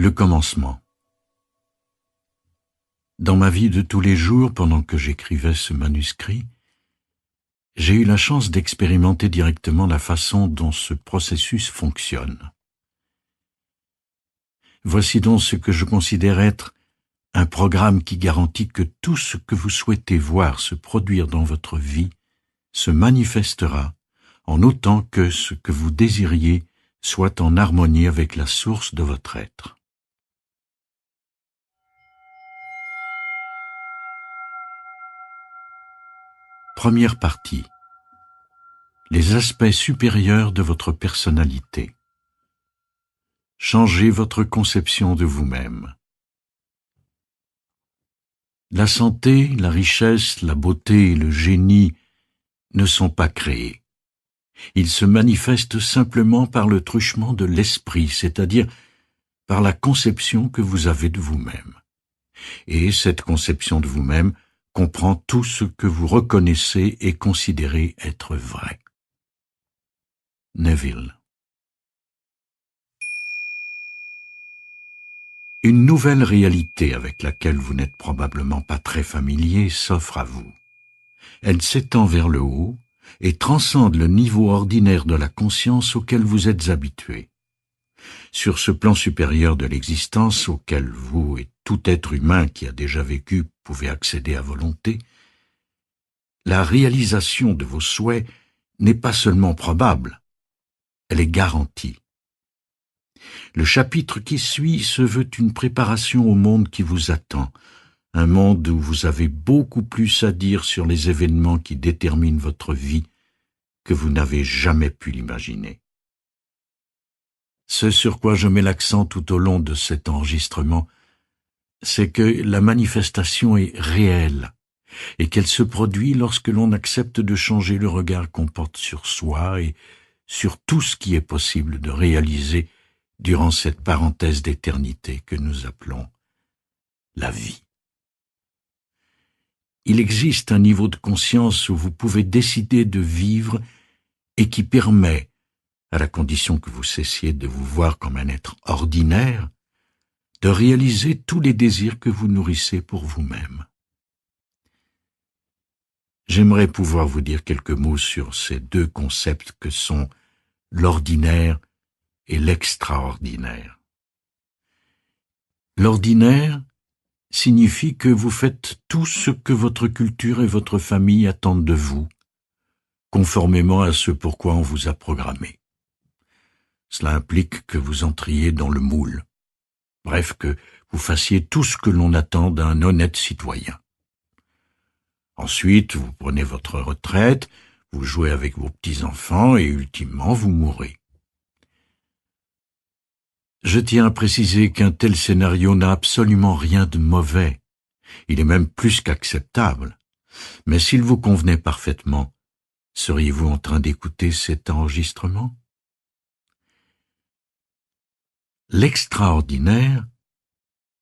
Le commencement. Dans ma vie de tous les jours, pendant que j'écrivais ce manuscrit, j'ai eu la chance d'expérimenter directement la façon dont ce processus fonctionne. Voici donc ce que je considère être un programme qui garantit que tout ce que vous souhaitez voir se produire dans votre vie se manifestera en autant que ce que vous désiriez soit en harmonie avec la source de votre être. Première partie. Les aspects supérieurs de votre personnalité. Changez votre conception de vous-même. La santé, la richesse, la beauté et le génie ne sont pas créés. Ils se manifestent simplement par le truchement de l'esprit, c'est-à-dire par la conception que vous avez de vous-même. Et cette conception de vous-même comprend tout ce que vous reconnaissez et considérez être vrai. Neville. Une nouvelle réalité avec laquelle vous n'êtes probablement pas très familier s'offre à vous. Elle s'étend vers le haut et transcende le niveau ordinaire de la conscience auquel vous êtes habitué. Sur ce plan supérieur de l'existence auquel vous et tout être humain qui a déjà vécu pouvez accéder à volonté, la réalisation de vos souhaits n'est pas seulement probable, elle est garantie. Le chapitre qui suit se veut une préparation au monde qui vous attend, un monde où vous avez beaucoup plus à dire sur les événements qui déterminent votre vie que vous n'avez jamais pu l'imaginer. Ce sur quoi je mets l'accent tout au long de cet enregistrement, c'est que la manifestation est réelle et qu'elle se produit lorsque l'on accepte de changer le regard qu'on porte sur soi et sur tout ce qui est possible de réaliser durant cette parenthèse d'éternité que nous appelons la vie. Il existe un niveau de conscience où vous pouvez décider de vivre et qui permet, à la condition que vous cessiez de vous voir comme un être ordinaire, de réaliser tous les désirs que vous nourrissez pour vous-même. J'aimerais pouvoir vous dire quelques mots sur ces deux concepts que sont l'ordinaire et l'extraordinaire. L'ordinaire signifie que vous faites tout ce que votre culture et votre famille attendent de vous, conformément à ce pourquoi on vous a programmé. Cela implique que vous entriez dans le moule, bref, que vous fassiez tout ce que l'on attend d'un honnête citoyen. Ensuite, vous prenez votre retraite, vous jouez avec vos petits-enfants et ultimement vous mourrez. Je tiens à préciser qu'un tel scénario n'a absolument rien de mauvais. Il est même plus qu'acceptable. Mais s'il vous convenait parfaitement, seriez-vous en train d'écouter cet enregistrement? L'extraordinaire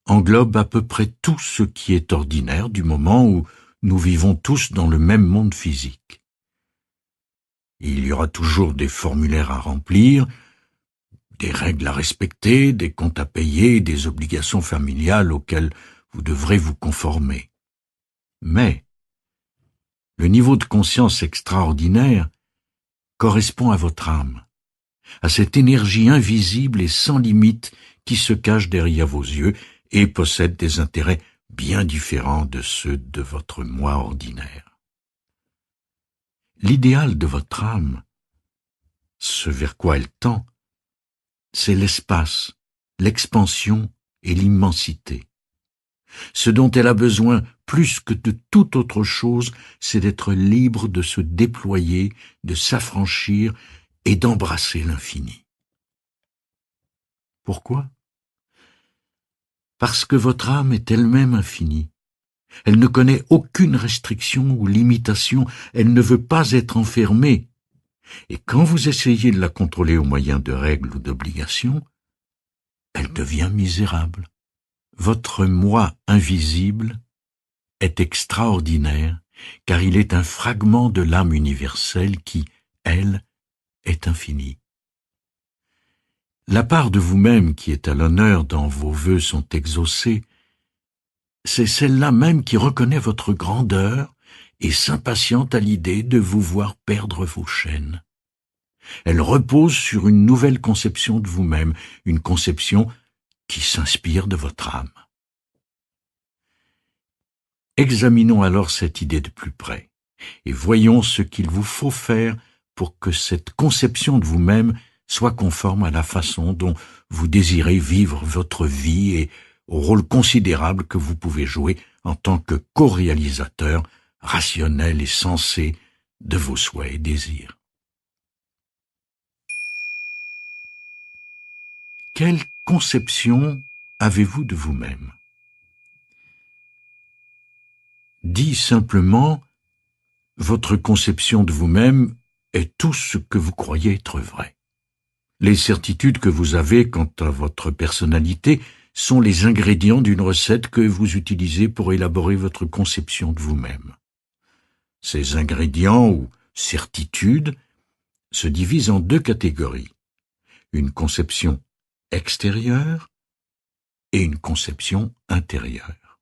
englobe à peu près tout ce qui est ordinaire du moment où nous vivons tous dans le même monde physique. Il y aura toujours des formulaires à remplir, des règles à respecter, des comptes à payer, des obligations familiales auxquelles vous devrez vous conformer. Mais le niveau de conscience extraordinaire correspond à votre âme, à cette énergie invisible et sans limite qui se cache derrière vos yeux et possède des intérêts bien différents de ceux de votre moi ordinaire. L'idéal de votre âme, ce vers quoi elle tend, c'est l'espace, l'expansion et l'immensité. Ce dont elle a besoin plus que de toute autre chose, c'est d'être libre de se déployer, de s'affranchir et d'embrasser l'infini. Pourquoi? Parce que votre âme est elle-même infinie. Elle ne connaît aucune restriction ou limitation, elle ne veut pas être enfermée. Et quand vous essayez de la contrôler au moyen de règles ou d'obligations, elle devient misérable. Votre moi invisible est extraordinaire, car il est un fragment de l'âme universelle qui, elle, est infinie. La part de vous-même qui est à l'honneur dans vos vœux sont exaucés, c'est celle-là même qui reconnaît votre grandeur et s'impatiente à l'idée de vous voir perdre vos chaînes. Elle repose sur une nouvelle conception de vous-même, une conception qui s'inspire de votre âme. Examinons alors cette idée de plus près et voyons ce qu'il vous faut faire pour que cette conception de vous-même soit conforme à la façon dont vous désirez vivre votre vie et au rôle considérable que vous pouvez jouer en tant que co-réalisateur rationnel et sensé de vos souhaits et désirs. Quelle conception avez-vous de vous-même? Dit simplement, votre conception de vous-même est tout ce que vous croyez être vrai. Les certitudes que vous avez quant à votre personnalité sont les ingrédients d'une recette que vous utilisez pour élaborer votre conception de vous-même. Ces ingrédients ou certitudes se divisent en deux catégories, une conception extérieure et une conception intérieure.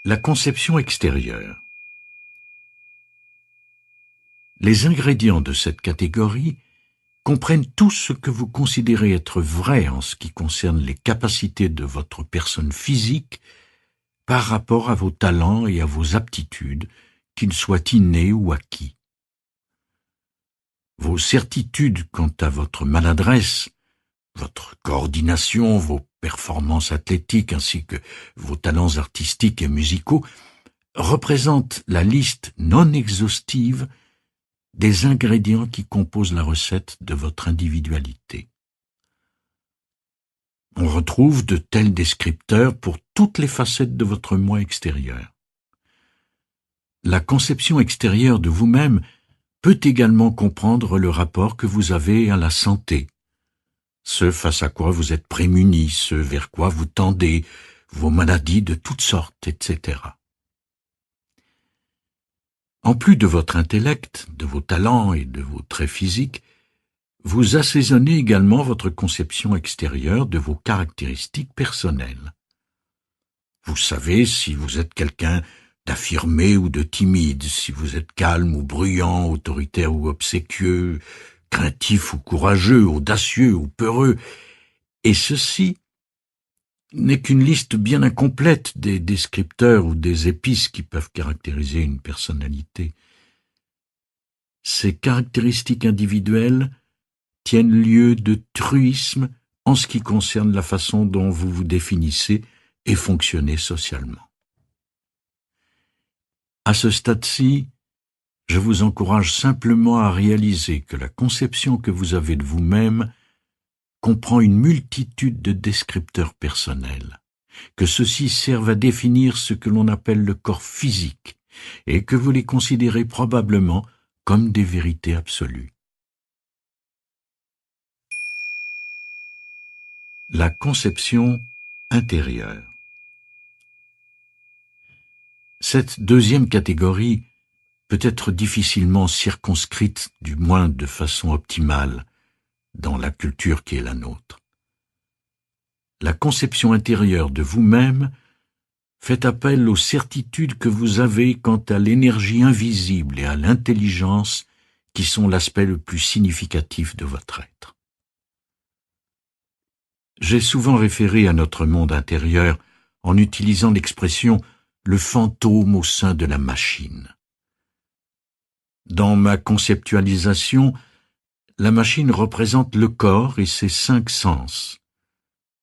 La conception extérieure. Les ingrédients de cette catégorie comprennent tout ce que vous considérez être vrai en ce qui concerne les capacités de votre personne physique par rapport à vos talents et à vos aptitudes, qu'ils soient innés ou acquis. Vos certitudes quant à votre maladresse, votre coordination, vos performances athlétiques ainsi que vos talents artistiques et musicaux représentent la liste non exhaustive des ingrédients qui composent la recette de votre individualité. On retrouve de tels descripteurs pour toutes les facettes de votre moi extérieur. La conception extérieure de vous-même peut également comprendre le rapport que vous avez à la santé, ce face à quoi vous êtes prémuni, ce vers quoi vous tendez, vos maladies de toutes sortes, etc. En plus de votre intellect, de vos talents et de vos traits physiques, vous assaisonnez également votre conception extérieure de vos caractéristiques personnelles. Vous savez si vous êtes quelqu'un d'affirmé ou de timide, si vous êtes calme ou bruyant, autoritaire ou obséquieux, craintif ou courageux, audacieux ou peureux, et ceci n'est qu'une liste bien incomplète des descripteurs ou des épices qui peuvent caractériser une personnalité. Ces caractéristiques individuelles tiennent lieu de truisme en ce qui concerne la façon dont vous vous définissez et fonctionnez socialement. À ce stade-ci, je vous encourage simplement à réaliser que la conception que vous avez de vous-même comprend une multitude de descripteurs personnels, que ceux-ci servent à définir ce que l'on appelle le corps physique, et que vous les considérez probablement comme des vérités absolues. La conception intérieure. Cette deuxième catégorie peut être difficilement circonscrite, du moins de façon optimale, dans la culture qui est la nôtre. La conception intérieure de vous-même fait appel aux certitudes que vous avez quant à l'énergie invisible et à l'intelligence qui sont l'aspect le plus significatif de votre être. J'ai souvent référé à notre monde intérieur en utilisant l'expression « le fantôme au sein de la machine ». Dans ma conceptualisation, la machine représente le corps et ses 5 sens,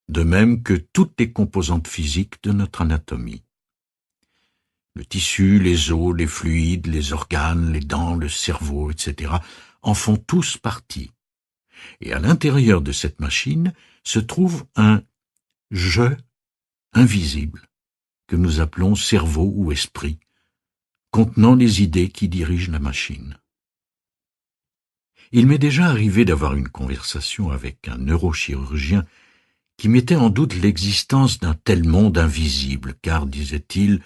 de même que toutes les composantes physiques de notre anatomie. Le tissu, les os, les fluides, les organes, les dents, le cerveau, etc. en font tous partie. Et à l'intérieur de cette machine se trouve un « je » invisible, que nous appelons cerveau ou esprit, contenant les idées qui dirigent la machine. Il m'est déjà arrivé d'avoir une conversation avec un neurochirurgien qui mettait en doute l'existence d'un tel monde invisible, car, disait-il,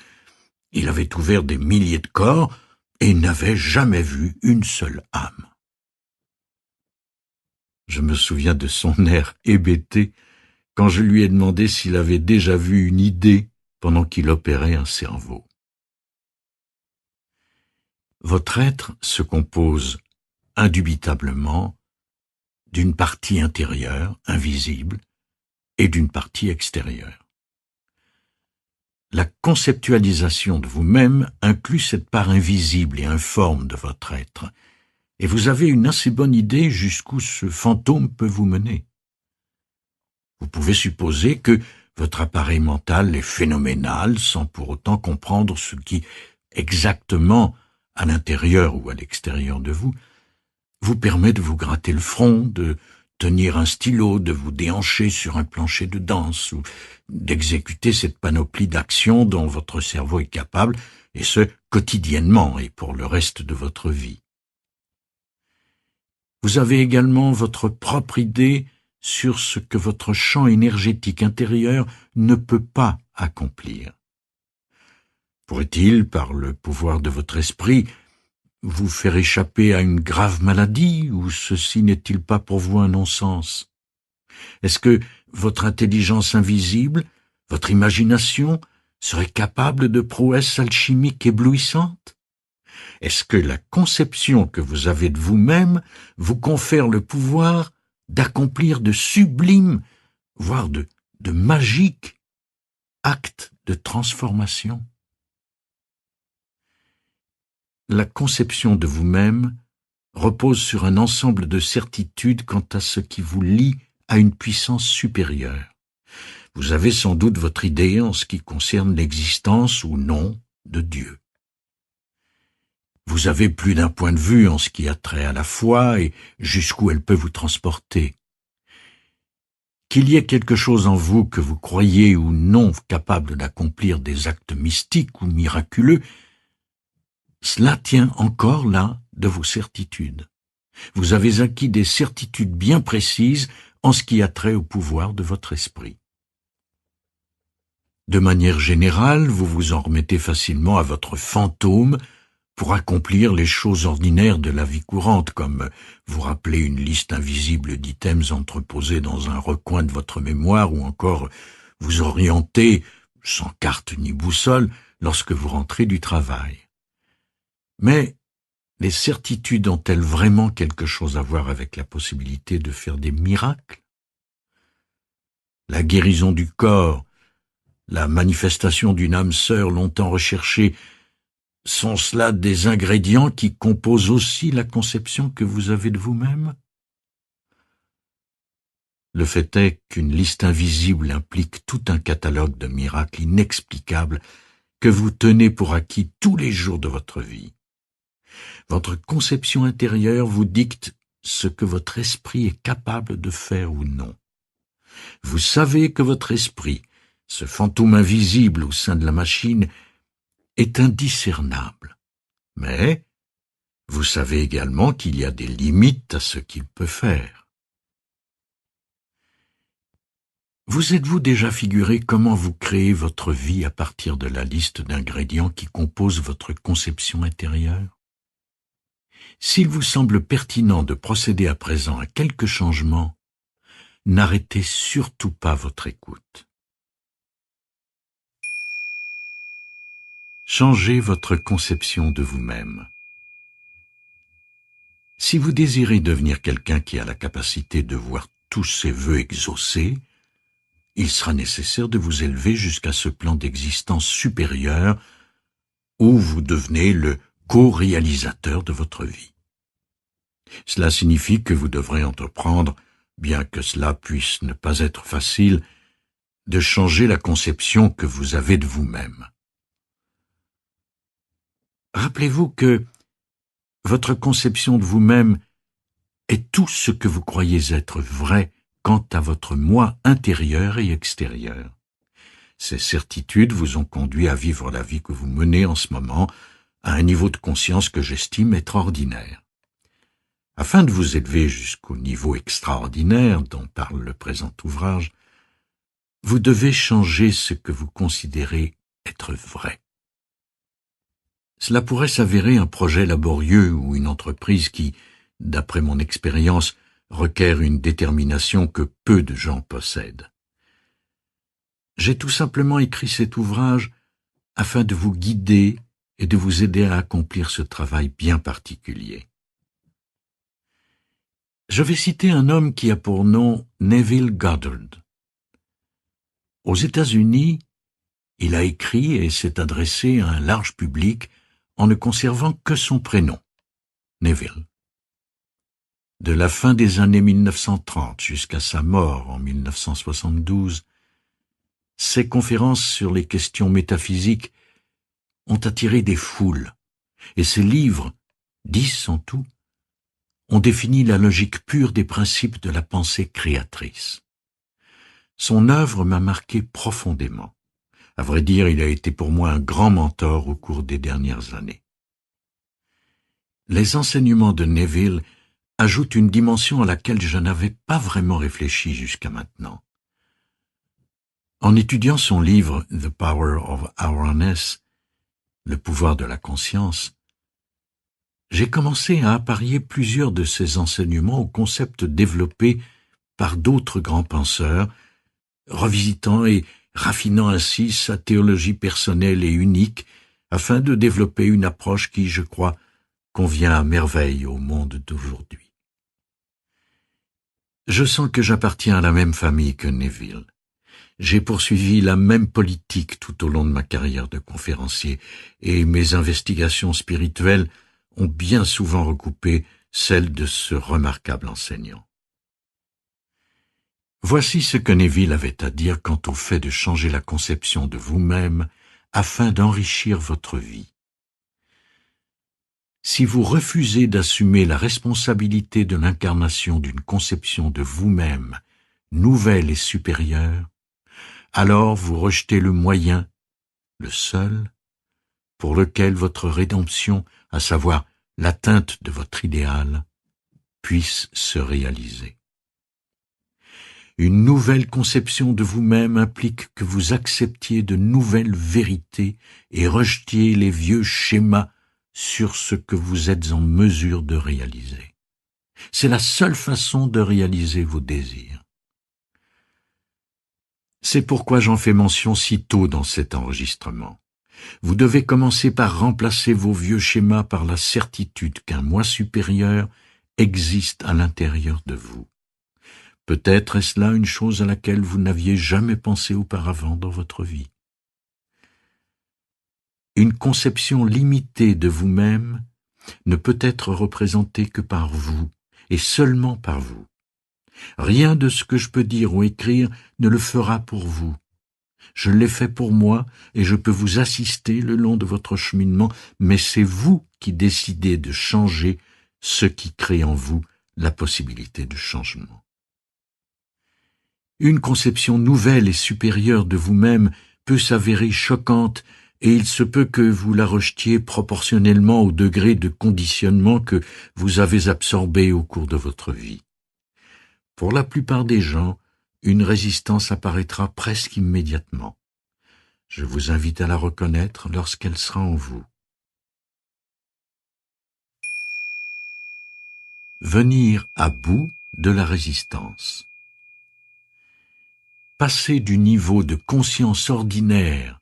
il avait ouvert des milliers de corps et n'avait jamais vu une seule âme. Je me souviens de son air hébété quand je lui ai demandé s'il avait déjà vu une idée pendant qu'il opérait un cerveau. Votre être se compose indubitablement d'une partie intérieure, invisible, et d'une partie extérieure. La conceptualisation de vous-même inclut cette part invisible et informe de votre être, et vous avez une assez bonne idée jusqu'où ce fantôme peut vous mener. Vous pouvez supposer que votre appareil mental est phénoménal sans pour autant comprendre ce qui, exactement, à l'intérieur ou à l'extérieur de vous, vous permet de vous gratter le front, de tenir un stylo, de vous déhancher sur un plancher de danse ou d'exécuter cette panoplie d'actions dont votre cerveau est capable, et ce, quotidiennement et pour le reste de votre vie. Vous avez également votre propre idée sur ce que votre champ énergétique intérieur ne peut pas accomplir. Pourrait-il, par le pouvoir de votre esprit, vous faire échapper à une grave maladie, ou ceci n'est-il pas pour vous un non-sens? Est-ce que votre intelligence invisible, votre imagination, serait capable de prouesses alchimiques éblouissantes? Est-ce que la conception que vous avez de vous-même vous confère le pouvoir d'accomplir de sublimes, voire de magiques actes de transformation? La conception de vous-même repose sur un ensemble de certitudes quant à ce qui vous lie à une puissance supérieure. Vous avez sans doute votre idée en ce qui concerne l'existence ou non de Dieu. Vous avez plus d'un point de vue en ce qui a trait à la foi et jusqu'où elle peut vous transporter. Qu'il y ait quelque chose en vous que vous croyez ou non capable d'accomplir des actes mystiques ou miraculeux, cela tient encore là de vos certitudes. Vous avez acquis des certitudes bien précises en ce qui a trait au pouvoir de votre esprit. De manière générale, vous vous en remettez facilement à votre fantôme pour accomplir les choses ordinaires de la vie courante, comme vous rappeler une liste invisible d'items entreposés dans un recoin de votre mémoire, ou encore vous orienter, sans carte ni boussole, lorsque vous rentrez du travail. Mais les certitudes ont-elles vraiment quelque chose à voir avec la possibilité de faire des miracles? La guérison du corps, la manifestation d'une âme sœur longtemps recherchée, sont cela des ingrédients qui composent aussi la conception que vous avez de vous-même? Le fait est qu'une liste invisible implique tout un catalogue de miracles inexplicables que vous tenez pour acquis tous les jours de votre vie. Votre conception intérieure vous dicte ce que votre esprit est capable de faire ou non. Vous savez que votre esprit, ce fantôme invisible au sein de la machine, est indiscernable. Mais vous savez également qu'il y a des limites à ce qu'il peut faire. Vous êtes-vous déjà figuré comment vous créez votre vie à partir de la liste d'ingrédients qui composent votre conception intérieure? S'il vous semble pertinent de procéder à présent à quelques changements, n'arrêtez surtout pas votre écoute. Changez votre conception de vous-même. Si vous désirez devenir quelqu'un qui a la capacité de voir tous ses vœux exaucés, il sera nécessaire de vous élever jusqu'à ce plan d'existence supérieur où vous devenez le co-réalisateur de votre vie. Cela signifie que vous devrez entreprendre, bien que cela puisse ne pas être facile, de changer la conception que vous avez de vous-même. Rappelez-vous que votre conception de vous-même est tout ce que vous croyez être vrai quant à votre moi intérieur et extérieur. Ces certitudes vous ont conduit à vivre la vie que vous menez en ce moment à un niveau de conscience que j'estime être ordinaire. Afin de vous élever jusqu'au niveau extraordinaire dont parle le présent ouvrage, vous devez changer ce que vous considérez être vrai. Cela pourrait s'avérer un projet laborieux ou une entreprise qui, d'après mon expérience, requiert une détermination que peu de gens possèdent. J'ai tout simplement écrit cet ouvrage afin de vous guider et de vous aider à accomplir ce travail bien particulier. Je vais citer un homme qui a pour nom Neville Goddard. Aux États-Unis, il a écrit et s'est adressé à un large public en ne conservant que son prénom, Neville. De la fin des années 1930 jusqu'à sa mort en 1972, ses conférences sur les questions métaphysiques ont attiré des foules, et ses livres, 10 en tout, ont défini la logique pure des principes de la pensée créatrice. Son œuvre m'a marqué profondément. À vrai dire, il a été pour moi un grand mentor au cours des dernières années. Les enseignements de Neville ajoutent une dimension à laquelle je n'avais pas vraiment réfléchi jusqu'à maintenant. En étudiant son livre The Power of Awareness, le pouvoir de la conscience, j'ai commencé à apparier plusieurs de ces enseignements aux concepts développés par d'autres grands penseurs, revisitant et raffinant ainsi sa théologie personnelle et unique afin de développer une approche qui, je crois, convient à merveille au monde d'aujourd'hui. Je sens que j'appartiens à la même famille que Neville. J'ai poursuivi la même politique tout au long de ma carrière de conférencier et mes investigations spirituelles ont bien souvent recoupé celles de ce remarquable enseignant. Voici ce que Neville avait à dire quant au fait de changer la conception de vous-même afin d'enrichir votre vie. Si vous refusez d'assumer la responsabilité de l'incarnation d'une conception de vous-même nouvelle et supérieure, alors vous rejetez le moyen, le seul, pour lequel votre rédemption, à savoir l'atteinte de votre idéal, puisse se réaliser. Une nouvelle conception de vous-même implique que vous acceptiez de nouvelles vérités et rejetiez les vieux schémas sur ce que vous êtes en mesure de réaliser. C'est la seule façon de réaliser vos désirs. C'est pourquoi j'en fais mention si tôt dans cet enregistrement. Vous devez commencer par remplacer vos vieux schémas par la certitude qu'un moi supérieur existe à l'intérieur de vous. Peut-être est-ce là une chose à laquelle vous n'aviez jamais pensé auparavant dans votre vie. Une conception limitée de vous-même ne peut être représentée que par vous, et seulement par vous. Rien de ce que je peux dire ou écrire ne le fera pour vous. Je l'ai fait pour moi et je peux vous assister le long de votre cheminement, mais c'est vous qui décidez de changer ce qui crée en vous la possibilité de changement. Une conception nouvelle et supérieure de vous-même peut s'avérer choquante et il se peut que vous la rejetiez proportionnellement au degré de conditionnement que vous avez absorbé au cours de votre vie. Pour la plupart des gens, une résistance apparaîtra presque immédiatement. Je vous invite à la reconnaître lorsqu'elle sera en vous. Venir à bout de la résistance. Passer du niveau de conscience ordinaire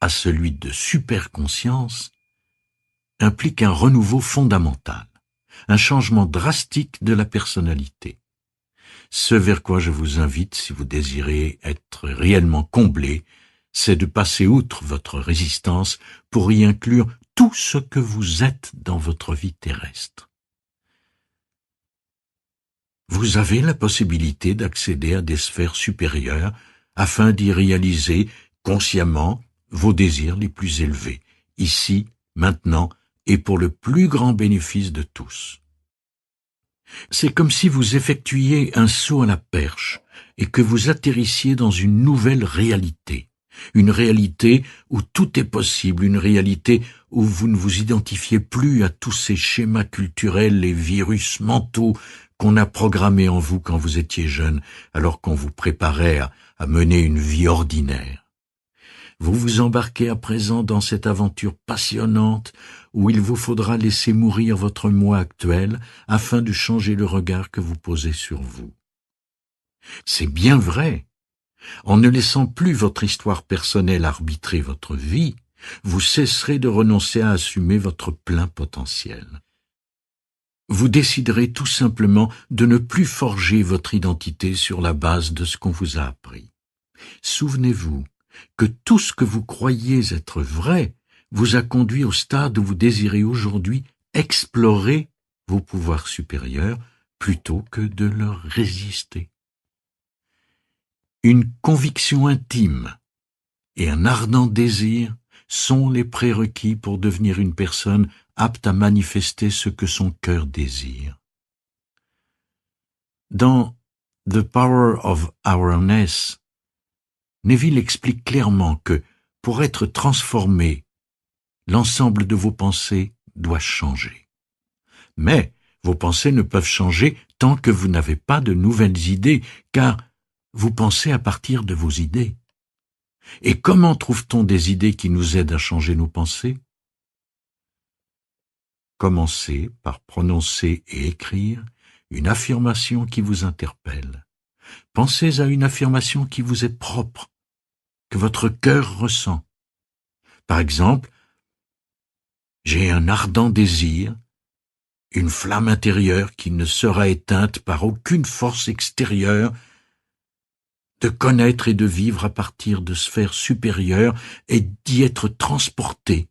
à celui de superconscience implique un renouveau fondamental, un changement drastique de la personnalité. Ce vers quoi je vous invite, si vous désirez être réellement comblé, c'est de passer outre votre résistance pour y inclure tout ce que vous êtes dans votre vie terrestre. Vous avez la possibilité d'accéder à des sphères supérieures afin d'y réaliser consciemment vos désirs les plus élevés, ici, maintenant et pour le plus grand bénéfice de tous. C'est comme si vous effectuiez un saut à la perche et que vous atterrissiez dans une nouvelle réalité. Une réalité où tout est possible, une réalité où vous ne vous identifiez plus à tous ces schémas culturels et virus mentaux qu'on a programmés en vous quand vous étiez jeune, alors qu'on vous préparait à mener une vie ordinaire. Vous vous embarquez à présent dans cette aventure passionnante où il vous faudra laisser mourir votre moi actuel afin de changer le regard que vous posez sur vous. C'est bien vrai. En ne laissant plus votre histoire personnelle arbitrer votre vie, vous cesserez de renoncer à assumer votre plein potentiel. Vous déciderez tout simplement de ne plus forger votre identité sur la base de ce qu'on vous a appris. Souvenez-vous que tout ce que vous croyez être vrai vous a conduit au stade où vous désirez aujourd'hui explorer vos pouvoirs supérieurs plutôt que de leur résister. Une conviction intime et un ardent désir sont les prérequis pour devenir une personne apte à manifester ce que son cœur désire. Dans The Power of Awareness, Neville explique clairement que, pour être transformé, l'ensemble de vos pensées doit changer. Mais vos pensées ne peuvent changer tant que vous n'avez pas de nouvelles idées, car vous pensez à partir de vos idées. Et comment trouve-t-on des idées qui nous aident à changer nos pensées? Commencez par prononcer et écrire une affirmation qui vous interpelle. Pensez à une affirmation qui vous est propre, que votre cœur ressent. Par exemple, j'ai un ardent désir, une flamme intérieure qui ne sera éteinte par aucune force extérieure, de connaître et de vivre à partir de sphères supérieures et d'y être transporté,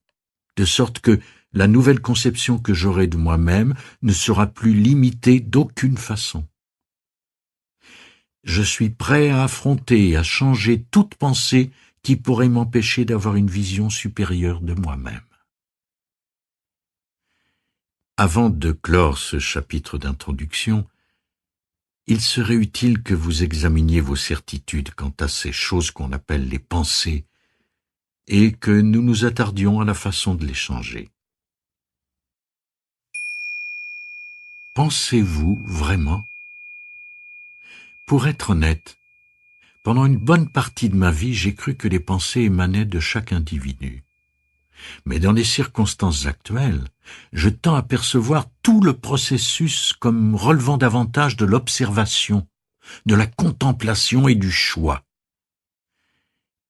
de sorte que la nouvelle conception que j'aurai de moi-même ne sera plus limitée d'aucune façon. Je suis prêt à affronter et à changer toute pensée qui pourrait m'empêcher d'avoir une vision supérieure de moi-même. Avant de clore ce chapitre d'introduction, il serait utile que vous examiniez vos certitudes quant à ces choses qu'on appelle les pensées et que nous nous attardions à la façon de les changer. Pensez-vous vraiment? Pour être honnête, pendant une bonne partie de ma vie, j'ai cru que les pensées émanaient de chaque individu. Mais dans les circonstances actuelles, je tends à percevoir tout le processus comme relevant davantage de l'observation, de la contemplation et du choix.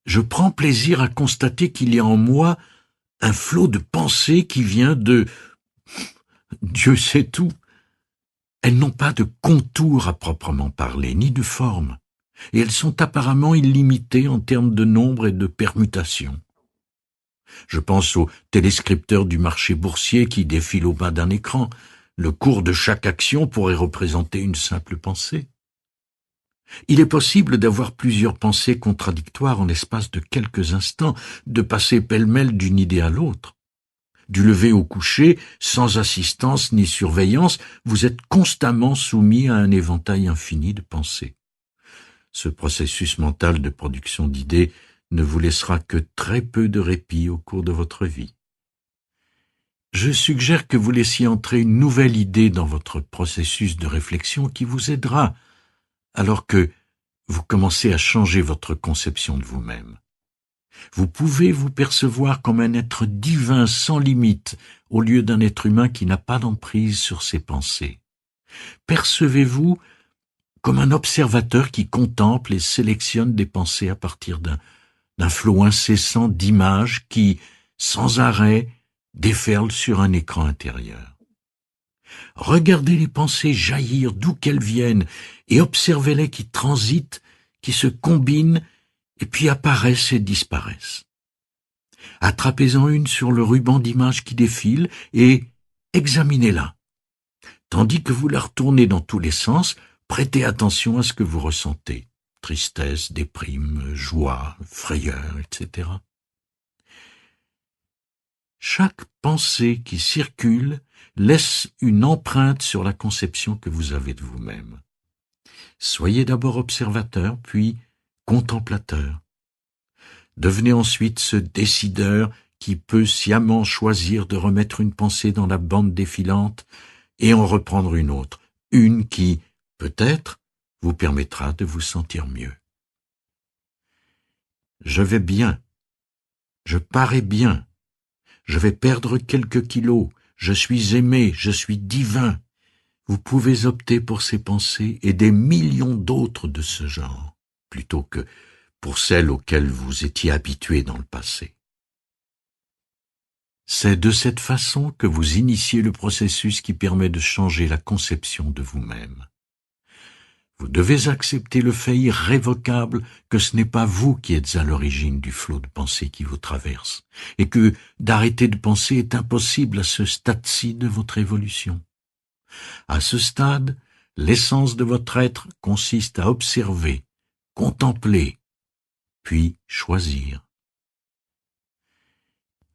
Je prends plaisir à constater qu'il y a en moi un flot de pensées qui vient de... Dieu sait tout. Elles n'ont pas de contour à proprement parler, ni de forme, et elles sont apparemment illimitées en termes de nombre et de permutations. Je pense aux téléscripteurs du marché boursier qui défilent au bas d'un écran. Le cours de chaque action pourrait représenter une simple pensée. Il est possible d'avoir plusieurs pensées contradictoires en l'espace de quelques instants, de passer pêle-mêle d'une idée à l'autre. Du lever au coucher, sans assistance ni surveillance, vous êtes constamment soumis à un éventail infini de pensées. Ce processus mental de production d'idées ne vous laissera que très peu de répit au cours de votre vie. Je suggère que vous laissiez entrer une nouvelle idée dans votre processus de réflexion qui vous aidera, alors que vous commencez à changer votre conception de vous-même. Vous pouvez vous percevoir comme un être divin sans limite, au lieu d'un être humain qui n'a pas d'emprise sur ses pensées. Percevez-vous comme un observateur qui contemple et sélectionne des pensées à partir d'un flot incessant d'images qui, sans arrêt, déferlent sur un écran intérieur. Regardez les pensées jaillir d'où qu'elles viennent et observez-les qui transitent, qui se combinent et puis apparaissent et disparaissent. Attrapez-en une sur le ruban d'images qui défile et examinez-la. Tandis que vous la retournez dans tous les sens, prêtez attention à ce que vous ressentez. Tristesse, déprime, joie, frayeur, etc. Chaque pensée qui circule laisse une empreinte sur la conception que vous avez de vous-même. Soyez d'abord observateur, puis contemplateur. Devenez ensuite ce décideur qui peut sciemment choisir de remettre une pensée dans la bande défilante et en reprendre une autre, une qui, peut-être, vous permettra de vous sentir mieux. Je vais bien, je parais bien, Je vais perdre quelques kilos. Je suis aimé, je suis divin. Vous pouvez opter pour ces pensées et des millions d'autres de ce genre, plutôt que pour celles auxquelles vous étiez habitué dans le passé. C'est de cette façon que vous initiez le processus qui permet de changer la conception de vous-même. Vous devez accepter le fait irrévocable que ce n'est pas vous qui êtes à l'origine du flot de pensée qui vous traverse, et que d'arrêter de penser est impossible à ce stade-ci de votre évolution. À ce stade, l'essence de votre être consiste à observer, contempler, puis choisir.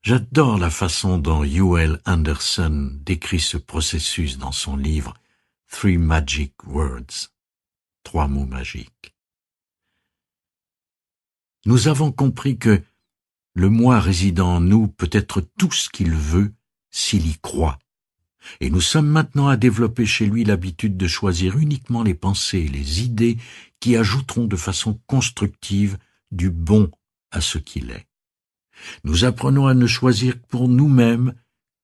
J'adore la façon dont Hywel Anderson décrit ce processus dans son livre « Three Magic Words ». 3 mots magiques. Nous avons compris que le moi résident en nous peut être tout ce qu'il veut s'il y croit. Et nous sommes maintenant à développer chez lui l'habitude de choisir uniquement les pensées et les idées qui ajouteront de façon constructive du bon à ce qu'il est. Nous apprenons à ne choisir pour nous-mêmes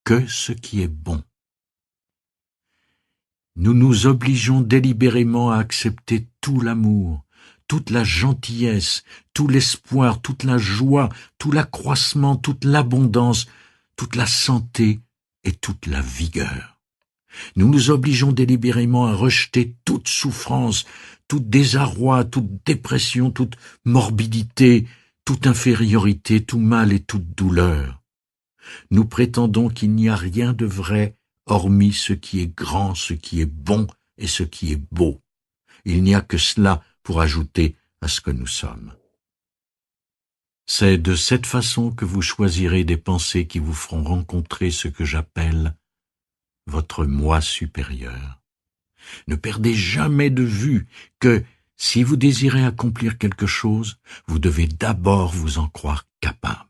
que ce qui est bon. Nous nous obligeons délibérément à accepter tout l'amour, toute la gentillesse, tout l'espoir, toute la joie, tout l'accroissement, toute l'abondance, toute la santé et toute la vigueur. Nous nous obligeons délibérément à rejeter toute souffrance, tout désarroi, toute dépression, toute morbidité, toute infériorité, tout mal et toute douleur. Nous prétendons qu'il n'y a rien de vrai hormis ce qui est grand, ce qui est bon et ce qui est beau. Il n'y a que cela pour ajouter à ce que nous sommes. C'est de cette façon que vous choisirez des pensées qui vous feront rencontrer ce que j'appelle votre moi supérieur. Ne perdez jamais de vue que, si vous désirez accomplir quelque chose, vous devez d'abord vous en croire capable.